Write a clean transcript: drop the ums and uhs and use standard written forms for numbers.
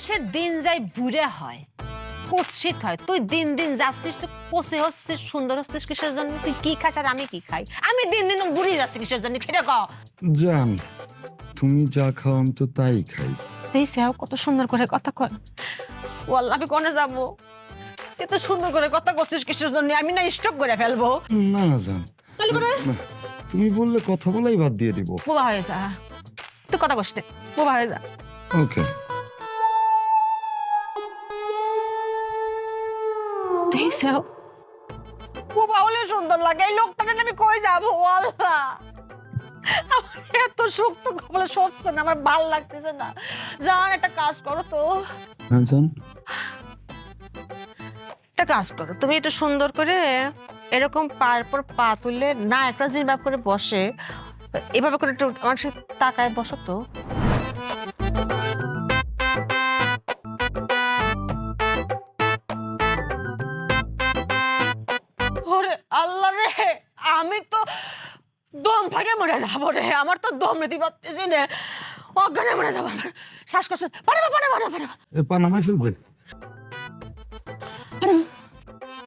মানুষের দিন যায় বুড়ে হয়, কুৎসিত হয়। তুই দিন দিন যাচ্ছিস, তো পচে হচ্ছিস, সুন্দর হচ্ছিস কিসের জন্য? তুই কি খাস আর আমি কি খাই? আমি দিন দিন বুড়ি যাচ্ছি কিসের জন্য সেটা ক। জান, তুমি যা খাও আমি তো তাই খাই। এই সেও কত সুন্দর করে কথা কয়। ওয়াল্লাহ আমি কোনে যাবো? এত সুন্দর করে কথা করছিস কিসের জন্য? আমি না স্টক করে ফেলবো। না না জান, তাহলে করে না, তুমি বললে কথা বলাই বাদ দিয়ে দিব। বোবা হয়ে যা, তুই কথা কষ্ট বোবা হয়ে যা। ওকে। তুই সেও বোবা হলে সুন্দর লাগে। এই লোকটাকে আমি কই যাবো? ওয়াল্লাহ আমার এত শক্ত কপালে সচ্ছে না, আমার ভাল লাগতেছে না। জান একটা কাজ করো তো, হ্যাঁ জান। একটা কাজ করো, তুমি একটু সুন্দর করে এরকম পায়ের পর পা তুলে না একটা জিনিস ভাব করে বসে, এভাবে করে একটু আমার সাথে তাকায় বসো তো। ওরে আল্লাহ রে, আমি তো দম ফাটে মরে যাবো রে। আমার তো দম নিতে পারতেছি না, অজ্ঞানে মরে যাবো। আমার শ্বাসকষ্ট। পাঠাবো পাঠাবো পাঠাবো। এ পা নামাই ফেলবে।